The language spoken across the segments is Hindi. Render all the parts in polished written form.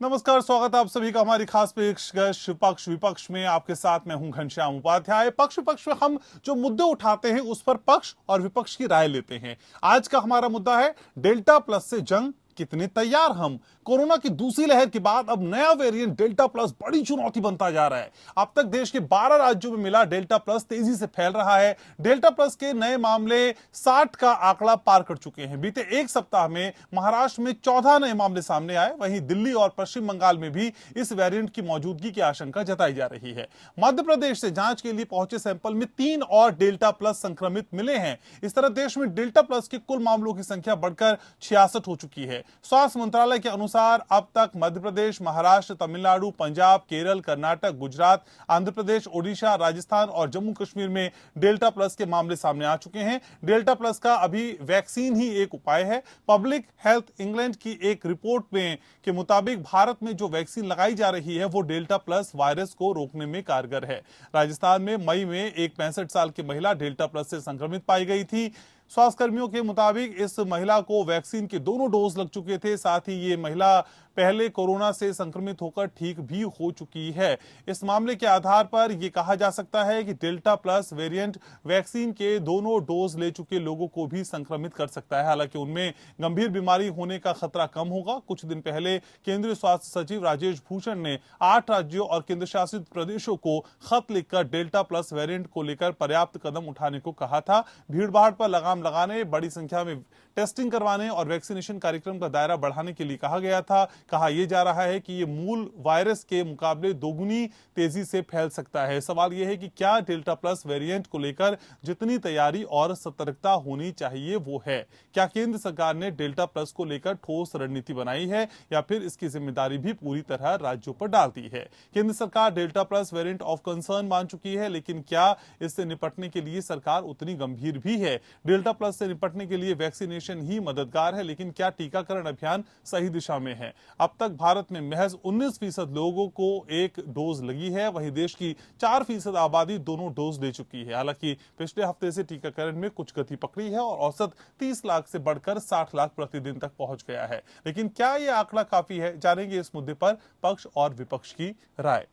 नमस्कार, स्वागत है आप सभी का हमारी खास पेशकश पक्ष विपक्ष में। आपके साथ मैं हूं घनश्याम उपाध्याय। पक्ष विपक्ष में हम जो मुद्दे उठाते हैं उस पर पक्ष और विपक्ष की राय लेते हैं। आज का हमारा मुद्दा है डेल्टा प्लस से जंग कितने तैयार हम। कोरोना की दूसरी लहर के बाद अब नया वेरिएंट डेल्टा प्लस बड़ी चुनौती बनता जा रहा है। अब तक देश के 12 राज्यों में मिला डेल्टा प्लस तेजी से फैल रहा है। डेल्टा प्लस के नए मामले 60 का आंकड़ा पार कर चुके हैं। बीते एक सप्ताह में महाराष्ट्र में 14 नए मामले सामने आए। वहीं दिल्ली और पश्चिम बंगाल में भी इस वेरिएंट की मौजूदगी की आशंका जताई जा रही है। मध्य प्रदेश से जांच के लिए पहुंचे सैंपल में 3 और डेल्टा प्लस संक्रमित मिले हैं। इस तरह देश में डेल्टा प्लस के कुल मामलों की संख्या बढ़कर 66 हो चुकी है। स्वास्थ्य मंत्रालय के अनुसार अब तक मध्य प्रदेश, महाराष्ट्र, तमिलनाडु, पंजाब, केरल, कर्नाटक, गुजरात, आंध्र प्रदेश, ओडिशा, राजस्थान और जम्मू कश्मीर में डेल्टा प्लस के मामले सामने आ चुके हैं। डेल्टा प्लस का अभी वैक्सीन ही एक उपाय है। पब्लिक हेल्थ इंग्लैंड की एक रिपोर्ट में के मुताबिक भारत में जो वैक्सीन लगाई जा रही है वो डेल्टा प्लस वायरस को रोकने में कारगर है। राजस्थान में मई में एक 65 साल की महिला डेल्टा प्लस से संक्रमित पाई गई थी। स्वास्थ्य कर्मियों के मुताबिक इस महिला को वैक्सीन के दोनों डोज लग चुके थे। साथ ही ये महिला पहले कोरोना से संक्रमित होकर ठीक भी हो चुकी है। इस मामले के आधार पर यह कहा जा सकता है कि डेल्टा प्लस वेरिएंट वैक्सीन के दोनों डोज ले चुके लोगों को भी संक्रमित कर सकता है। हालांकि उनमें गंभीर बीमारी होने का खतरा कम होगा। कुछ दिन पहले केंद्रीय स्वास्थ्य सचिव राजेश भूषण ने 8 राज्यों और केंद्र शासित प्रदेशों को खत लिखकर डेल्टा प्लस वेरिएंट को लेकर पर्याप्त कदम उठाने को कहा था। भीड़भाड़ पर लगाम लगाने, बड़ी संख्या में टेस्टिंग करवाने और वैक्सीनेशन कार्यक्रम का दायरा बढ़ाने के लिए कहा गया था। कहा यह जा रहा है कि यह मूल वायरस के मुकाबले दोगुनी तेजी से फैल सकता है। सवाल यह है कि क्या डेल्टा प्लस वेरिएंट को लेकर जितनी तैयारी और सतर्कता होनी चाहिए वो है? क्या केंद्र सरकार ने डेल्टा प्लस को लेकर ठोस रणनीति बनाई है या फिर इसकी जिम्मेदारी भी पूरी तरह राज्यों पर डाल दी है? केंद्र सरकार delta plus variant of concern मान चुकी है, लेकिन क्या इससे निपटने के लिए सरकार उतनी गंभीर भी है? डेल्टा प्लस से निपटने के लिए वैक्सीनेशन ही मददगार है, लेकिन क्या टीकाकरण अभियान सही दिशा में है? अब तक भारत में महज 19% लोगों को एक डोज लगी है। वहीं देश की 4% आबादी दोनों डोज ले चुकी है। हालांकि पिछले हफ्ते से टीकाकरण में कुछ गति पकड़ी है और औसत 30 लाख से बढ़कर 60 लाख प्रतिदिन तक पहुंच गया है। लेकिन क्या यह आंकड़ा काफी है? जानेंगे इस मुद्दे पर पक्ष और विपक्ष की राय।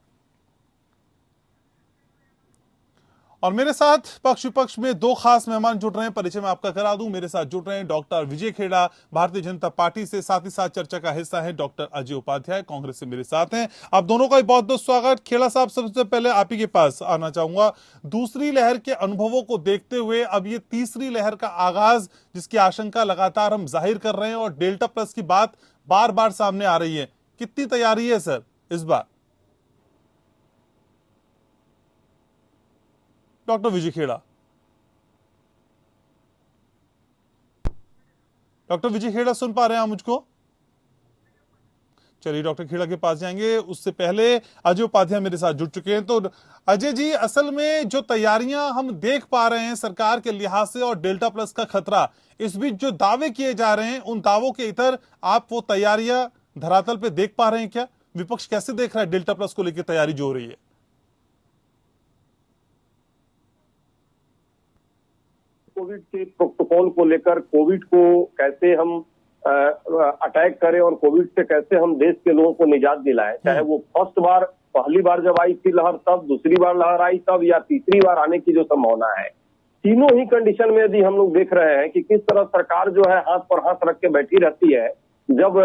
और मेरे साथ पक्ष विपक्ष में 2 खास मेहमान जुड़ रहे हैं। परिचय में आपका करा दूं। मेरे साथ जुड़ रहे हैं डॉक्टर विजय खेड़ा, भारतीय जनता पार्टी से। साथ ही साथ चर्चा का हिस्सा है डॉक्टर अजय उपाध्याय, कांग्रेस से मेरे साथ हैं। आप दोनों का बहुत बहुत स्वागत। खेड़ा साहब, सबसे पहले आप ही के पास आना चाहूंगा। दूसरी लहर के अनुभवों को देखते हुए अब ये तीसरी लहर का आगाज, जिसकी आशंका लगातार हम जाहिर कर रहे हैं और डेल्टा प्लस की बात बार बार सामने आ रही है, कितनी तैयारी है सर इस बार? डॉक्टर विजय खेड़ा। डॉक्टर विजय खेड़ा, सुन पा रहे हैं आप मुझको? चलिए डॉक्टर खेड़ा के पास जाएंगे। उससे पहले अजय उपाध्याय मेरे साथ जुड़ चुके हैं। तो अजय जी, असल में जो तैयारियां हम देख पा रहे हैं सरकार के लिहाज से और डेल्टा प्लस का खतरा, इस बीच जो दावे किए जा रहे हैं उन दावों के इतर आप वो तैयारियां धरातल पे देख पा रहे हैं क्या? विपक्ष कैसे देख रहा है डेल्टा प्लस को लेकर तैयारी जो हो रही है? कोविड के प्रोटोकॉल को लेकर कोविड को कैसे हम अटैक करें और कोविड से कैसे हम देश के लोगों को निजात दिलाएं, चाहे वो पहली बार जब आई थी लहर तब, दूसरी बार लहर आई तब, या तीसरी बार आने की जो संभावना है। तीनों ही कंडीशन में यदि हम लोग देख रहे हैं कि किस तरह सरकार जो है हाथ पर हाथ रख के बैठी रहती है, जब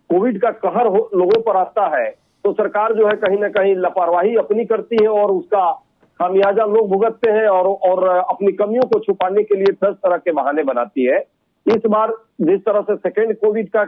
कोविड का कहर लोगों पर आता है तो सरकार जो है कहीं ना कहीं लापरवाही अपनी करती है और उसका खामियाजा लोग भुगतते हैं और अपनी कमियों को छुपाने के लिए 10 तरह के बहाने बनाती है। इस बार जिस तरह से सेकेंड कोविड का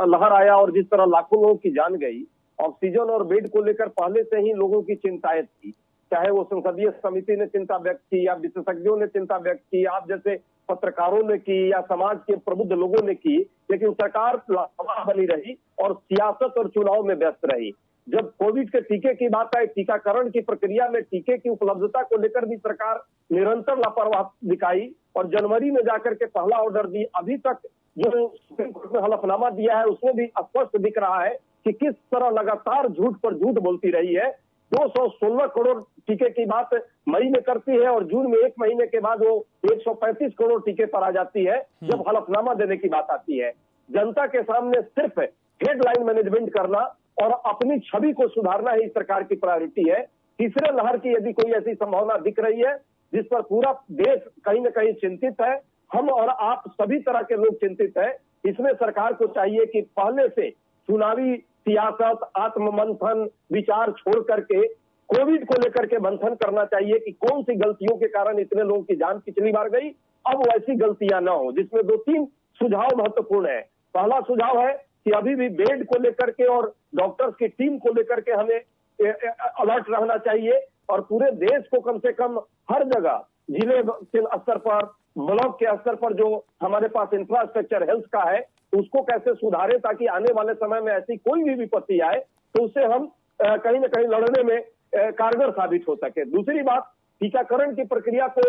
लहर आया और जिस तरह लाखों लोगों की जान गई, ऑक्सीजन और बेड को लेकर पहले से ही लोगों की चिंताएं थी। चाहे वो संसदीय समिति ने चिंता व्यक्त की या विशेषज्ञों ने चिंता व्यक्त की, आप जैसे पत्रकारों ने की या समाज के प्रबुद्ध लोगों ने की, लेकिन सरकार लापरवाह बनी रही और सियासत और चुनाव में व्यस्त रही। जब कोविड के टीके की बात आई, टीकाकरण की प्रक्रिया में टीके की उपलब्धता को लेकर भी सरकार निरंतर लापरवाह दिखाई और जनवरी में जाकर के पहला ऑर्डर दी। अभी तक जो सुप्रीम कोर्ट ने हलफनामा दिया है उसमें भी स्पष्ट दिख रहा है कि किस तरह लगातार झूठ पर झूठ बोलती रही है। 216 करोड़ टीके की बात मई में करती है और जून में 1 महीने के बाद वो 135 करोड़ टीके पर आ जाती है जब हलफनामा देने की बात आती है। जनता के सामने सिर्फ हेडलाइन मैनेजमेंट करना और अपनी छवि को सुधारना ही सरकार की प्रायोरिटी है। तीसरे लहर की यदि कोई ऐसी संभावना दिख रही है जिस पर पूरा देश कहीं न कहीं चिंतित है, हम और आप सभी तरह के लोग चिंतित हैं, इसमें सरकार को चाहिए कि पहले से चुनावी सियासत, आत्ममंथन, विचार छोड़ करके कोविड को लेकर के मंथन करना चाहिए कि कौन सी गलतियों के कारण इतने लोगों की जान पिछली बार गई, अब वैसी गलतियां ना हो। जिसमें 2-3 सुझाव महत्वपूर्ण है। पहला सुझाव है कि अभी भी बेड को लेकर के और डॉक्टर्स की टीम को लेकर के हमें अलर्ट रहना चाहिए और पूरे देश को कम से कम हर जगह जिले के स्तर पर, ब्लॉक के स्तर पर जो हमारे पास इंफ्रास्ट्रक्चर हेल्थ का है उसको कैसे सुधारे ताकि आने वाले समय में ऐसी कोई भी विपत्ति आए तो उससे हम कहीं न कहीं लड़ने में कारगर साबित हो सके। दूसरी बात, टीकाकरण की प्रक्रिया को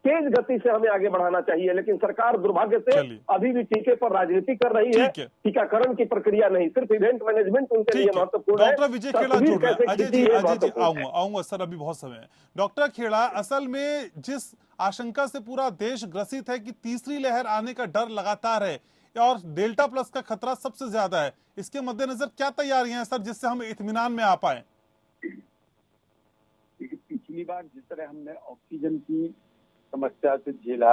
तेज गति से हमें आगे बढ़ाना चाहिए, लेकिन सरकार दुर्भाग्य से अभी भी टीके पर राजनीति कर रही है, टीकाकरण की प्रक्रिया नहीं। सिर्फ इवेंट मैनेजमेंट उनके लिए महत्वपूर्ण है। डॉक्टर विजय खेड़ा जुड़ रहे हैं। अजय जी आऊंगा सर, अभी बहुत समय है। डॉक्टर खेड़ा, असल में जिस आशंका से पूरा देश ग्रसित है कि तीसरी लहर आने का डर लगातार है और डेल्टा प्लस का खतरा सबसे ज्यादा है, इसके मद्देनजर क्या तैयारियां हैं सर जिससे हम इत्मीनान में आ पाए? पिछली बार जिस तरह हमने ऑक्सीजन की समस्या से झेला,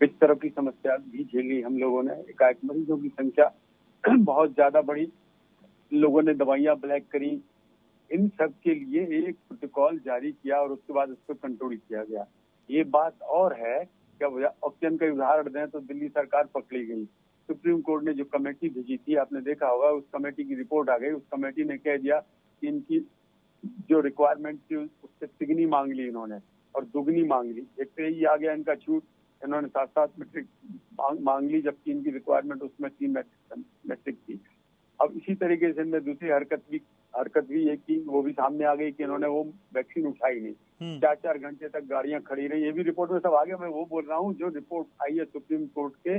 बिस्तरों की समस्या भी झेली हम लोगों ने, एकाएक मरीजों की संख्या बहुत ज्यादा बढ़ी, लोगों ने दवाइयां ब्लैक करी, इन सब के लिए एक प्रोटोकॉल जारी किया और उसके बाद उसको कंट्रोल किया गया। ये बात और है कि ऑक्सीजन का उदाहरण दें तो दिल्ली सरकार पकड़ी गई, सुप्रीम कोर्ट ने जो कमेटी भेजी थी, आपने देखा होगा, उस कमेटी की रिपोर्ट आ गई। उस कमेटी ने कह दिया कि इनकी जो रिक्वायरमेंट थी उससे तिगनी मांग ली इन्होंने और दुगनी मांग ली। एक तो यही आ गया इनका छूट, इन्होंने 7-7 मीट्रिक मांग ली जबकि इनकी रिक्वायरमेंट उसमें 3 मीट्रिक थी। अब इसी तरीके से इनमें दूसरी हरकत भी ये की, वो भी सामने आ गई कि इन्होंने वो वैक्सीन उठाई नहीं, 4-4 घंटे तक गाड़ियां खड़ी रही। ये भी रिपोर्ट में सब आ गया। मैं वो बोल रहा हूँ जो रिपोर्ट आई है सुप्रीम कोर्ट के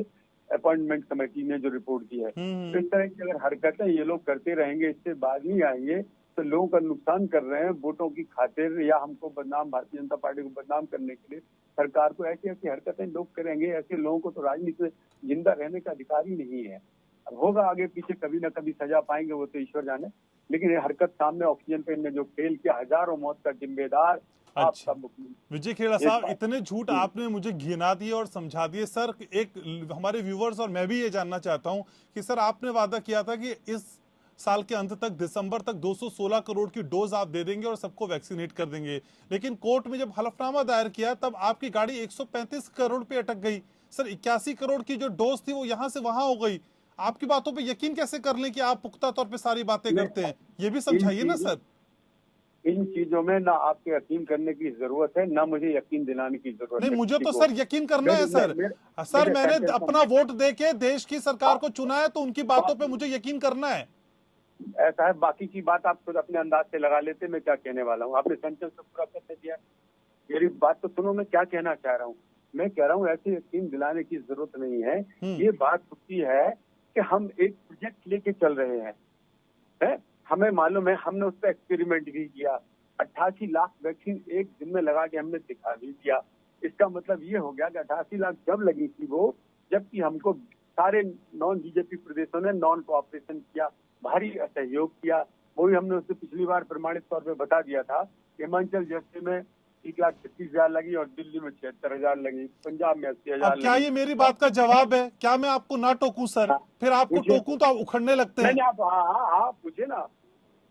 अपॉइंटमेंट कमेटी ने जो रिपोर्ट दी है। तो इस तरह की अगर हरकतें ये लोग करते रहेंगे, इससे बाज नहीं आएंगे तो लोगों का नुकसान कर रहे हैं वोटों की खातिर या हमको बदनाम, भारतीय जनता पार्टी को बदनाम करने के लिए सरकार को ऐसी ऐसी हरकतें लोग करेंगे। ऐसे लोगों को तो राजनीति में जिंदा रहने का अधिकार ही नहीं है। अब होगा आगे पीछे कभी ना कभी सजा पाएंगे, वो तो ईश्वर जाने, लेकिन ये हरकत सामने ऑक्सीजन पे इनने जो खेल किया, हजारों मौत का जिम्मेदार आप सब। विजय खेड़ा साहब, इतने झूठ आपने मुझे घिना दिए और समझा दिए। सर, एक हमारे व्यूवर्स और मैं भी ये जानना चाहता हूँ कि सर आपने वादा किया था कि इस साल के अंत तक, दिसंबर तक 216 करोड़ की डोज आप दे देंगे और सबको वैक्सीनेट कर देंगे, लेकिन कोर्ट में जब हलफनामा दायर किया तब आपकी गाड़ी 135 करोड़ पे अटक गई। सर 81 करोड़ की जो डोज थी वो यहां से वहां हो गई। आपकी बातों पे यकीन कैसे कर लें कि आप पुख्ता तौर पे सारी बातें करते हैं? ये भी समझाइए ना सर। इन चीजों में ना आपके यकीन करने की जरूरत है, ना मुझे यकीन दिलाने की जरूरत है। नहीं, मुझे तो सर यकीन करना है सर। सर मैंने अपना वोट देके देश की सरकार को चुना है तो उनकी बातों पे मुझे यकीन करना है। ऐसा है, बाकी की बात आप खुद अपने अंदाज से लगा लेते। मैं क्या कहने वाला हूँ, आपने सेंटेंस तो पूरा कर दिया। मेरी बात तो सुनो, मैं क्या कहना चाह रहा हूँ। मैं कह रहा हूँ ऐसे यकीन दिलाने की जरूरत नहीं है। ये बात होती है कि हम एक प्रोजेक्ट लेके चल रहे हैं, हमें मालूम है, हमने उस पर एक्सपेरिमेंट भी किया, 88 लाख वैक्सीन एक दिन में लगा के हमने दिखा भी दिया। इसका मतलब ये हो गया कि 88 लाख जब लगी थी वो, जबकि हमको सारे नॉन बीजेपी प्रदेशों ने नॉन कोऑपरेशन किया, भारी असहयोग किया। वो भी हमने उससे पिछली बार प्रमाणित तौर पे बता दिया था। हिमाचल जैसे में 1,36,000 लगी और दिल्ली में 76,000 लगी, पंजाब में 80,000 लगी। क्या ये मेरी बात का जवाब है? क्या मैं आपको ना टोकूं सर? फिर आपको टोकूं तो आप उखड़ने लगते हैं। नहीं, आप हाँ पूछे ना,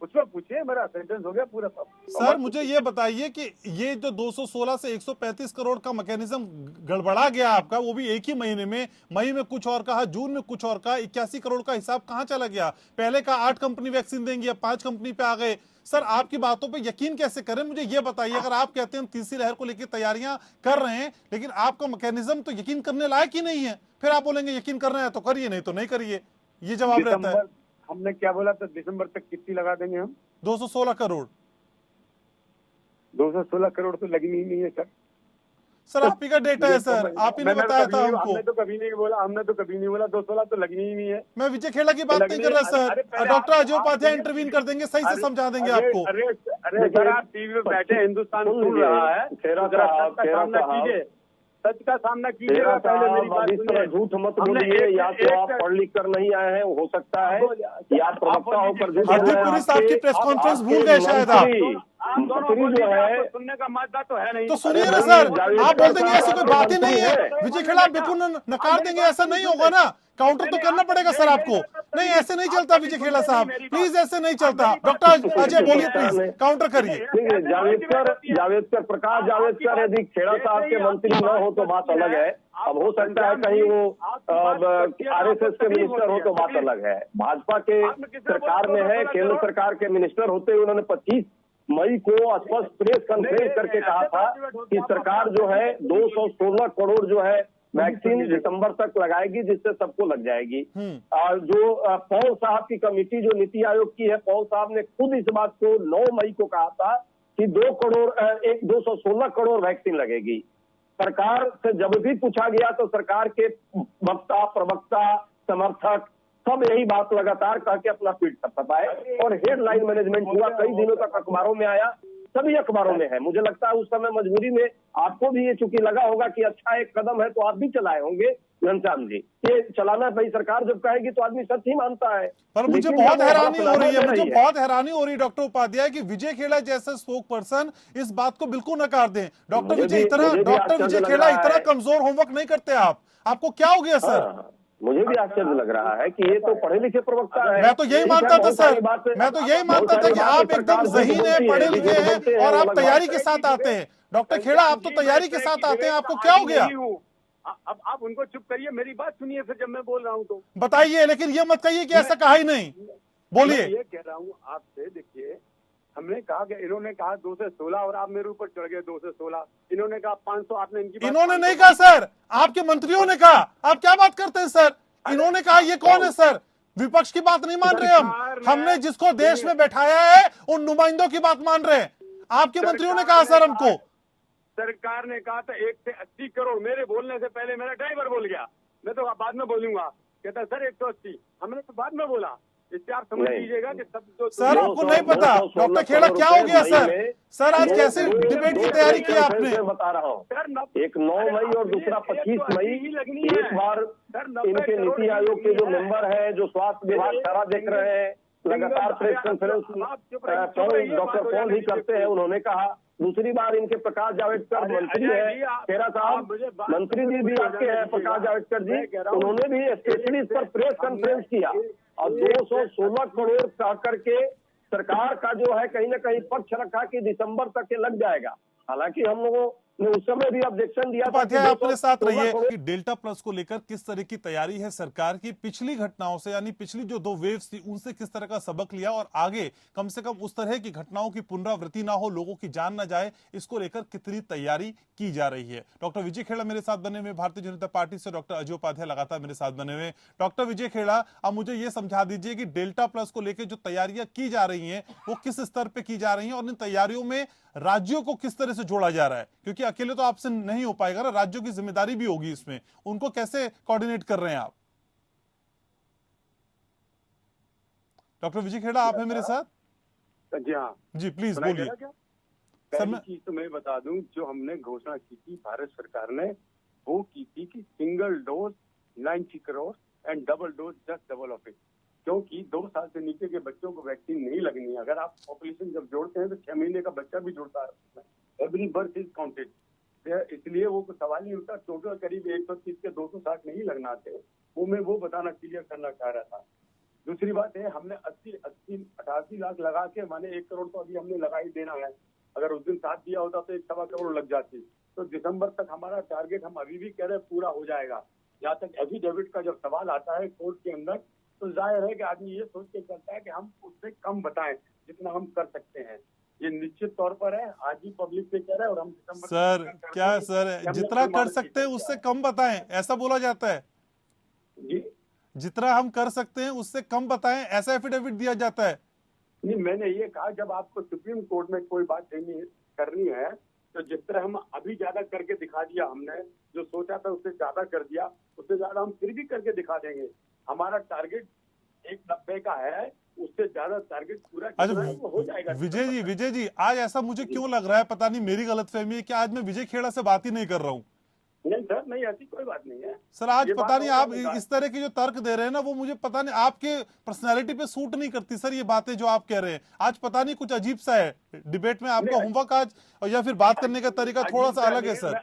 उसमें पूछे, मेरा सेंटेंस हो गया पूरा। सर मुझे ये बताइए कि ये जो 216 से 135 करोड़ का मैकेनिज्म गड़बड़ा गया आपका, वो भी एक ही महीने में, मई में कुछ और कहा, जून में कुछ और कहा, 81 करोड़ का हिसाब कहां चला गया? पहले का 8 कंपनी वैक्सीन देंगी, अब 5 कंपनी पे आ गए। सर आपकी बातों पे यकीन कैसे करें? मुझे ये बताइए। अगर आप कहते हैं हम तीसरी लहर को लेकर तैयारियां कर रहे हैं, लेकिन आपका मैकेनिज्म तो यकीन करने लायक ही नहीं है, फिर आप बोलेंगे यकीन करना है तो करिए, नहीं तो नहीं करिए, ये जवाब रहता है। हमने क्या बोला था, दिसंबर तक कितनी लगा देंगे हम? 216 करोड़। 216 करोड़ तो लगनी ही नहीं है सर। सर आप ही का डेटा है सर, आप ही ने बताया था हमको। हमने तो कभी नहीं बोला, 216 तो लगनी ही नहीं है। मैं विजय खेड़ा की बात नहीं कर रहा sir, doctor Ajay Upadhyay intervene कर देंगे, सही से समझा देंगे आपको। अरे सर, आप टीवी पे बैठे, हिंदुस्तान सुन रहा है, सच का सामना कीजिए। पहले मेरी बात सुनिए, झूठ मत बोलिए, या तो आप पढ़ लिख कर नहीं आए हैं, हो सकता है, या प्रवक्ता होकर झूठ बोल रहे हरदीप हैं। पुरी साहब की प्रेस कॉन्फ्रेंस भूल गए शायद आप। मंत्री जो है, सुनने का मादा तो है नहीं। तो सुनिए ना सर, आप बोल देंगे ऐसी कोई बात ही नहीं है, विजय खेड़ा बिल्कुल नकार देंगे, ऐसा नहीं होगा ना, काउंटर तो करना पड़ेगा सर आपको। नहीं ऐसे नहीं चलता विजय खेड़ा साहब, प्लीज ऐसे नहीं चलता। डॉक्टर अजय बोलिए प्लीज, काउंटर करिए। जावेदकर, प्रकाश जावेदकर यदि खेड़ा साहब के मंत्री न हो तो बात अलग है। अब हो सकता है कहीं वो आरएसएस के मिनिस्टर हो तो बात अलग है। भाजपा के सरकार में है, केंद्र सरकार के मिनिस्टर होते हुए उन्होंने 25 मई को स्पष्ट प्रेस कॉन्फ्रेंस करके कहा था कि सरकार जो है 216 करोड़ जो है वैक्सीन दिसंबर तक लगाएगी, जिससे सबको लग जाएगी। और जो पॉल साहब की कमेटी जो नीति आयोग की है, पॉल साहब ने खुद इस बात को 9 मई को कहा था कि 216 करोड़ वैक्सीन लगेगी। सरकार से जब भी पूछा गया तो सरकार के वक्ता, प्रवक्ता, समर्थक सब यही बात लगातार कह के अपना पीठ थपथपाए और हेडलाइन मैनेजमेंट हुआ, कई दिनों तक अखबारों में आया, सभी अखबारों में है। मुझे लगता है उस समय मजबूरी में आपको भी ये चूंकि लगा होगा कि अच्छा एक कदम है तो आप भी चलाए होंगे घनश्याम जी। ये चलाना भाई सरकार जब कहेगी तो आदमी सच ही मानता है। पर मुझे बहुत हैरानी हो रही है, मुझे बहुत हैरानी हो रही है डॉक्टर उपाध्याय कि विजय खेड़ा जैसे स्पोक पर्सन इस बात को बिल्कुल नकार दें। डॉक्टर विजय खेड़ा इतना कमजोर होमवर्क नहीं करते आप, आपको क्या हो गया सर? मुझे भी आश्चर्य लग रहा है कि ये तो पढ़े लिखे प्रवक्ता है। मैं तो यही मानता था सर, मैं तो यही मानता था कि आप एकदम ज़हीन है, पढ़े लिखे हैं और आप तैयारी के साथ आते हैं। डॉक्टर खेड़ा आप तो तैयारी के साथ आते हैं, आपको क्या हो गया? अब आप उनको चुप करिए, मेरी बात सुनिए फिर जब मैं बोल रहा हूँ तो बताइए, लेकिन ये मत कहिए कि ऐसा कहा ही नहीं। बोलिए। ये कह रहा हूँ आपसे, देखिए हमने कहा कि इन्होंने कहा 2 से 16 और आप मेरे ऊपर चढ़ गए 2 से 16। इन्होंने कहा 500, आपने इनकी इन्होंने नहीं कहा सर, आपके मंत्रियों ने कहा। आप क्या बात करते हैं सर? इन्होंने कहा, ये कौन है सर? विपक्ष की बात नहीं मान रहे हमने जिसको देश में बैठाया है उन नुमाइंदों की बात मान रहे हैं। आपके मंत्रियों ने कहा सर हमको। सरकार ने कहा था 1 से 80 करोड़। मेरे बोलने से पहले मेरा ड्राइवर बोल गया, मैं तो बाद में बोलूंगा, कहता सर 180, हमने तो बाद में बोला। इससे आप समझ लीजिएगा कि सब जो सर आपको नहीं पता डॉक्टर खेड़ा क्या हो गया सर? सर आज कैसे डिबेट की तैयारी की आपने? बता रहा हूँ, एक 9 मई और दूसरा 25 मई, एक बार इनके नीति आयोग के जो मेंबर हैं, जो स्वास्थ्य विभाग सारा देख रहे हैं, लगातार press conference doctor Paul he करते हैं, उन्होंने कहा। दूसरी बार इनके प्रकाश जावड़ेकर मंत्री है, खेड़ा साहब मंत्री जी भी आपके हैं, प्रकाश जावड़ेकर जी, उन्होंने भी स्पेशली इस पर प्रेस कॉन्फ्रेंस किया और 216 करोड़ कह करके सरकार का जो है कहीं ना कहीं पक्ष रखा कि दिसंबर तक ये लग जाएगा। हालांकि हम लोगों ने उस समय भी ऑब्जेक्शन दिया था। उपाध्याय आप मेरे साथ रहिए कि डेल्टा प्लस को लेकर किस तरह की तैयारी है सरकार की, पिछली घटनाओं से यानी पिछली जो 2 वेव्स थी उनसे किस तरह का सबक लिया और आगे कम से कम उस तरह की घटनाओं की पुनरावृत्ति ना हो, लोगों की जान ना जाए, इसको लेकर कितनी तैयारी की जा रही है। डॉक्टर विजय खेड़ा मेरे साथ बने हुए, भारतीय जनता पार्टी से डॉक्टर अजय उपाध्याय लगातार मेरे साथ बने हुए। डॉक्टर विजय खेड़ा, अब मुझे ये समझा दीजिए कि डेल्टा प्लस को लेकर जो तैयारियां की जा रही हैं वो किस स्तर पर की जा रही हैं और इन तैयारियों में राज्यों को किस तरह से जोड़ा जा रहा है, क्योंकि अकेले तो आपसे नहीं हो पाएगा ना, राज्यों की जिम्मेदारी भी होगी इसमें, उनको कैसे कोऑर्डिनेट कर रहे हैं आप? डॉक्टर विजय खेड़ा आप हैं मेरे साथ? जी हाँ जी प्लीज बोलिए। पहली चीज तो मैं बता दूं, जो हमने घोषणा की थी भारत सरकार ने, वो की थी कि single dose 90 crore and double dose just double of it, क्योंकि 2 साल से नीचे के बच्चों को वैक्सीन नहीं लगनी है। अगर आप पॉपुलेशन जब जोड़ते हैं तो 6 महीने का बच्चा भी जुड़ता है, एवरी बर्थ इज काउंटेड, इसलिए वो सवाल नहीं उठता। टोटल करीब 130 के 260 नहीं लगना थे, वो मैं वो बताना क्लियर करना चाह रहा था। दूसरी बात है, हमने 88 लाख लगा के, माने 1 करोड़ तो अभी हमने लगा ही देना है। अगर उस दिन साथ दिया होता तो 1.25 करोड़ लग जाती। तो दिसंबर तक हमारा टारगेट, हम अभी भी कह रहे हैं, पूरा हो जाएगा। जहाँ तक एफिडेविट का जब सवाल आता है कोर्ट के अंदर, तो जाहिर है कि आदमी ये सोच के करता है कि हम उससे कम बताएं जितना हम कर सकते हैं। ये निश्चित तौर पर है, आज ही पब्लिक से कह रहे हैं और हम सर क्या सर जितना कर सकते हैं उससे कम बताएं, ऐसा बोला जाता है जी? जितना हम कर सकते हैं उससे कम बताएं, ऐसा एफिडेविट दिया जाता है। नहीं, मैंने ये कहा जब आपको सुप्रीम कोर्ट में कोई बात करनी है तो जिस तरह हम अभी ज्यादा करके दिखा दिया, हमने जो सोचा था उससे ज्यादा कर दिया, उससे ज्यादा हम फिर भी करके दिखा देंगे। हमारा टारगेट 190 का है, उससे ज्यादा टारगेट पूरा करना है, वो हो जाएगा। विजय जी आज ऐसा मुझे क्यों लग रहा है, पता नहीं मेरी गलतफहमी है कि आज मैं विजय खेड़ा से बात ही नहीं कर रहा हूँ। नहीं सर, नहीं, ऐसी कोई बात नहीं है सर। आज ये पता बात नहीं और आप नहीं इस तरह के जो तर्क दे रहे हैं ना, वो मुझे पता नहीं आपके पर्सनालिटी पे सूट नहीं करती सर। ये बातें जो आप कह रहे हैं आज पता नहीं कुछ अजीब सा है डिबेट में आपका नहीं, होमवर्क आज, और या फिर बात करने का तरीका थोड़ा सा अलग है सर।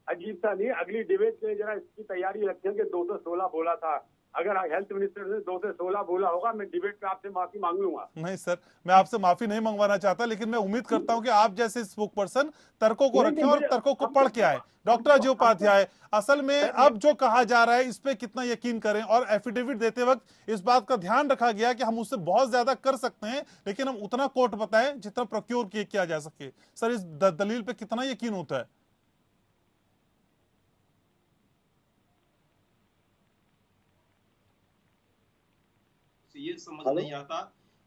अजीब सा नहीं, अगली डिबेट में जरा इसकी तैयारी रखेंगे। 216 बोला था, अगर हेल्थ मिनिस्टर ने 2 से 16 बोला होगा, मैं डिबेट में आपसे माफी मांग लूंगा। नहीं सर, मैं आपसे माफी नहीं मंगवाना चाहता, लेकिन मैं उम्मीद करता हूं कि आप जैसे स्पोक पर्सन तर्कों को रखें और तर्कों को पढ़ के आए। डॉक्टर अजय उपाध्याय, असल में अब जो कहा जा रहा है इस पे कितना यकीन करें, और एफिडेविट देते वक्त इस बात का ध्यान रखा गया कि हम उससे बहुत ज्यादा कर सकते हैं, लेकिन हम उतना कोट बताएं जितना प्रोक्योर किया जा सके। सर इस दलील पे कितना यकीन होता है? ये समझ नहीं आता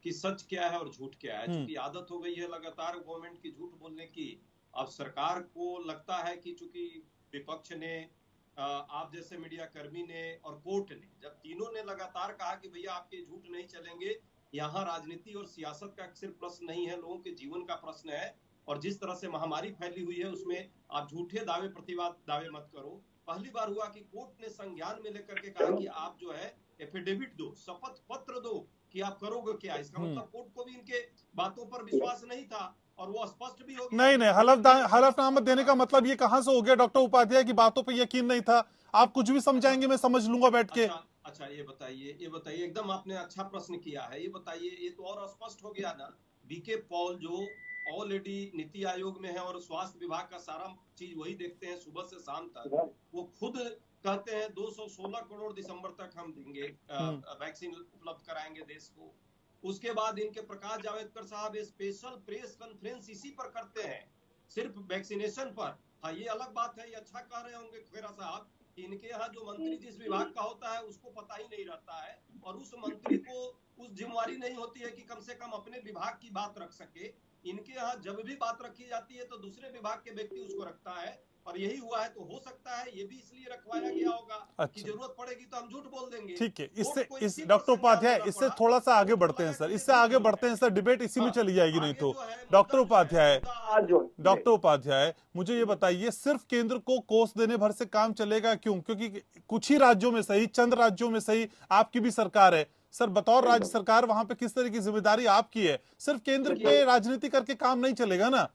कि सच क्या है और झूठ क्या है। क्योंकि आदत हो गई है लगातार गवर्नमेंट की झूठ बोलने की। अब सरकार को लगता है कि चूंकि विपक्ष ने, आप जैसे मीडिया कर्मी ने और कोर्ट ने, जब तीनों ने लगातार कहा कि भैया आपके झूठ नहीं चलेंगे, यहाँ राजनीति और सियासत का सिर्फ प्रश्न नहीं है, लोगों के जीवन का प्रश्न है, और जिस तरह से महामारी फैली हुई है उसमें आप झूठे दावे प्रतिवाद दावे मत करो। पहली बार हुआ कि कोर्ट ने संज्ञान में लेकर के कहा कि आप जो है एफिडेविट दो, शपथ पत्र दो कि आप करोगे क्या। इसका मतलब कोर्ट को भी इनके बातों पर विश्वास नहीं था और वो स्पष्ट भी हो गया। नहीं, हलफनामा देने का मतलब ये कहां से हो गया डॉक्टर उपाध्याय की बातों पे यकीन नहीं था? आप कुछ भी समझाएंगे, मैं समझ लूंगा बैठ के। अच्छा, ये बताइए, एकदम आपने अच्छा प्रश्न किया है। ये बताइए, ये तो और स्पष्ट हो गया ना। बीके पॉल जो ऑलरेडी नीति आयोग में है और स्वास्थ्य विभाग का सारा चीज वही देखते हैं सुबह से शाम तक, वो खुद कहते हैं 216 करोड़ दिसंबर तक हम देंगे, वैक्सीन उपलब्ध कराएंगे देश को। उसके बाद इनके प्रकाश जावड़ेकर साहब स्पेशल प्रेस कॉन्फ्रेंस इसी पर करते हैं, सिर्फ वैक्सीनेशन पर। हाँ, ये अलग बात है, ये अच्छा कह रहे होंगे खेरा साहब कि इनके यहाँ जो मंत्री जिस विभाग का होता है उसको पता ही नहीं रहता है, और उस मंत्री को उस जिम्मेवारी नहीं होती है कि कम से कम अपने विभाग की बात रख सके। इनके यहाँ जब भी बात रखी जाती है तो दूसरे विभाग के व्यक्ति उसको रखता है, और यही हुआ है। तो हो सकता है ये भी इसलिए रखवाया गया होगा कि जरूरत पड़ेगी तो हम झूठ बोल देंगे। ठीक है, इस डॉक्टर उपाध्याय इससे थोड़ा सा आगे बढ़ते हैं सर, इससे आगे बढ़ते हैं सर, डिबेट इसी में चली जाएगी नहीं तो। डॉक्टर उपाध्याय मुझे ये बताइए, सिर्फ केंद्र को कोस देने भर से काम चलेगा क्यों? क्योंकि कुछ ही राज्यों में सही, चंद राज्यों में सही आपकी भी सरकार है सर। बतौर राज्य सरकार वहां पे किस तरह की जिम्मेदारी आपकी है? सिर्फ केंद्र पे राजनीति करके काम नहीं चलेगा ना।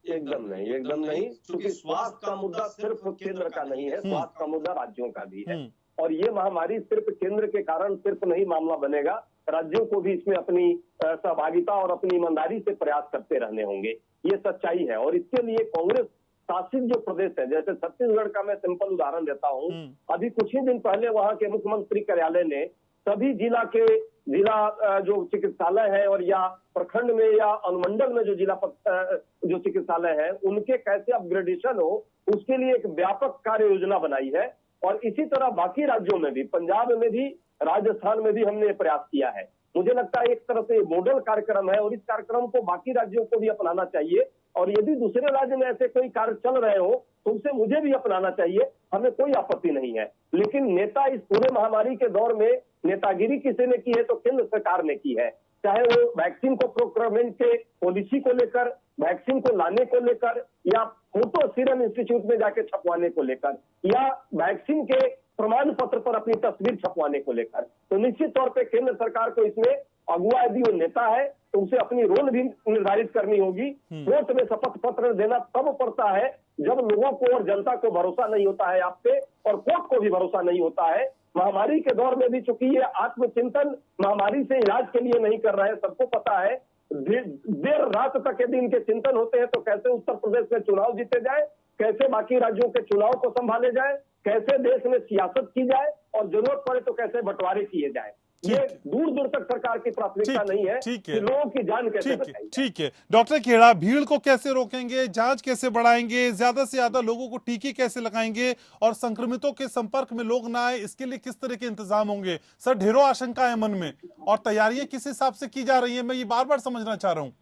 एकदम नहीं, क्योंकि स्वास्थ्य का मुद्दा सिर्फ केंद्र का नहीं है, स्वास्थ्य का मुद्दा राज्यों का भी है। और ये महामारी सिर्फ केंद्र के कारण सिर्फ नहीं मामला बनेगा, राज्यों को भी इसमें अपनी सहभागिता और अपनी ईमानदारी से प्रयास करते रहने होंगे, ये सच्चाई है। और इसके लिए कांग्रेस शासित जो प्रदेश है, जैसे छत्तीसगढ़ का मैं सिंपल उदाहरण देता हूँ। अभी कुछ ही दिन पहले वहाँ के मुख्यमंत्री कार्यालय ने सभी जिला जो चिकित्सालय है और या प्रखंड में या अनुमंडल में जो चिकित्सालय है, उनके कैसे अपग्रेडेशन हो उसके लिए एक व्यापक कार्य योजना बनाई है। और इसी तरह बाकी राज्यों में भी, पंजाब में भी, राजस्थान में भी हमने प्रयास किया है। मुझे लगता है एक तरह से मॉडल कार्यक्रम है और इस कार्यक्रम को बाकी राज्यों को भी अपनाना चाहिए। और यदि दूसरे राज्य में ऐसे कोई कार्य चल रहे हो तो उसे मुझे भी अपनाना चाहिए, हमें कोई आपत्ति नहीं है। लेकिन नेता इस पूरे महामारी के दौर में नेतागिरी किसी ने की है तो केंद्र सरकार ने की है, चाहे वो वैक्सीन को प्रोक्योरमेंट के पॉलिसी को लेकर, वैक्सीन को लाने को लेकर, या फोटो सीरम इंस्टीट्यूट में जाके छपवाने को लेकर, या वैक्सीन के प्रमाण पत्र पर अपनी तस्वीर छपवाने को लेकर। तो निश्चित तौर पे केंद्र सरकार को इसमें अगुवा यदि वो नेता है तो उसे अपनी रोल भी निर्धारित करनी होगी। कोर्ट में शपथ पत्र देना तब पड़ता है जब लोगों को और जनता को भरोसा नहीं होता है आप पे, और कोर्ट को भी भरोसा नहीं होता है। महामारी के दौर में भी चूंकि ये आत्मचिंतन महामारी से इलाज के लिए नहीं कर रहे हैं, सबको पता है। देर रात तक यदि इनके चिंतन होते हैं तो कैसे उत्तर प्रदेश में चुनाव जीते जाए, कैसे बाकी राज्यों के चुनाव को संभाले जाए, कैसे देश में सियासत की जाए, और जरूरत पड़े तो कैसे बंटवारे किए जाए। ये दूर दूर तक सरकार की प्राथमिकता नहीं है कि लोगों की जान कैसे बचाई। ठीक है डॉक्टर खेड़ा, भीड़ को कैसे रोकेंगे, जांच कैसे बढ़ाएंगे, ज्यादा से ज्यादा लोगों को टीके कैसे लगाएंगे, और संक्रमितों के संपर्क में लोग ना आए, इसके लिए किस तरह के इंतजाम होंगे? सर ढेरों आशंका है मन में, और तैयारियां किस हिसाब से की जा रही है, मैं ये बार बार समझना चाह रहा हूँ।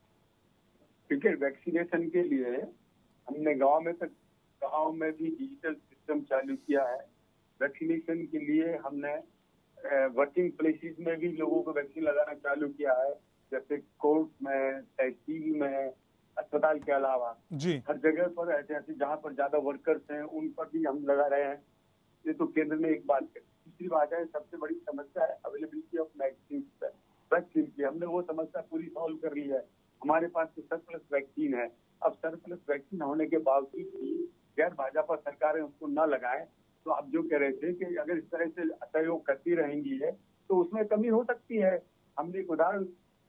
देखिए, वैक्सीनेशन के लिए हमने गांव में भी डिजिटल सिस्टम चालू किया है। वैक्सीनेशन के लिए हमने वर्किंग प्लेसेस में भी लोगों को वैक्सीन लगाना चालू किया है, जैसे कोर्ट में, तहसील में, अस्पताल के अलावा जी हर जगह पर ऐसे जहाँ पर ज्यादा वर्कर्स हैं उन पर भी हम लगा रहे हैं। ये तो केंद्र में एक बात है। दूसरी बात है, सबसे बड़ी समस्या है अवेलेबिलिटी ऑफ वैक्सीन की। हमने वो समस्या पूरी सॉल्व कर ली है। हमारे पास तो सरप्लस वैक्सीन है। अब सरप्लस वैक्सीन होने के बावजूद भी गैर भाजपा सरकारें उसको न लगाएं, तो आप जो कह रहे थे कि अगर इस तरह से सहयोग करती रहेंगी है तो उसमें कमी हो सकती है। हमने एक उदाहरण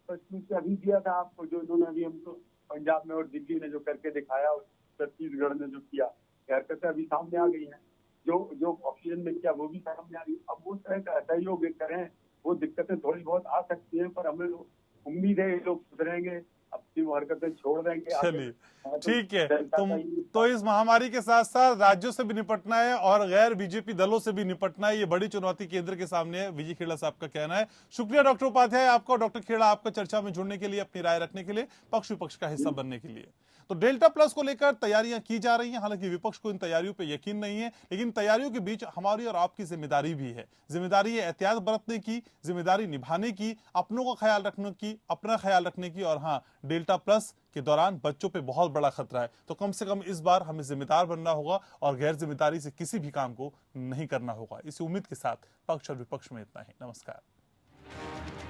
से अभी दिया था आपको, जो इन्होंने अभी हमको पंजाब में और दिल्ली ने जो करके दिखाया, छत्तीसगढ़ ने जो किया, हरकतें अभी सामने आ गई हैं। जो ऑक्सीजन में किया वो भी सामने आ रही है। अब वो तरह का सहयोग करें, वो दिक्कतें थोड़ी बहुत आ सकती हैं, पर हमें उम्मीद है ये लोग सुधरेंगे, अपनी वो हरकतें छोड़ देंगे। चलिए ठीक है, तो इस महामारी के साथ साथ राज्यों से भी निपटना है और गैर बीजेपी दलों से भी निपटना है। ये बड़ी चुनौती केंद्र के सामने है, विजय खेड़ा साहब का कहना है। शुक्रिया डॉक्टर उपाध्याय आपका। डॉक्टर खेड़ा आपका चर्चा में जुड़ने के लिए, अपनी राय रखने के लिए, पक्ष विपक्ष का हिस्सा बनने के लिए। तो डेल्टा प्लस को लेकर तैयारियां की जा रही हैं। हालांकि विपक्ष को इन तैयारियों पे यकीन नहीं है, लेकिन तैयारियों के बीच हमारी और आपकी जिम्मेदारी भी है। जिम्मेदारी है एहतियात बरतने की, जिम्मेदारी निभाने की, अपनों का ख्याल रखने की, अपना ख्याल रखने की। और हाँ, डेल्टा प्लस के दौरान बच्चों पे बहुत बड़ा खतरा है, तो कम से कम इस बार हमें जिम्मेदार बनना होगा और गैर जिम्मेदारी से किसी भी काम को नहीं करना होगा। इसी उम्मीद के साथ पक्ष और विपक्ष में इतना ही। नमस्कार।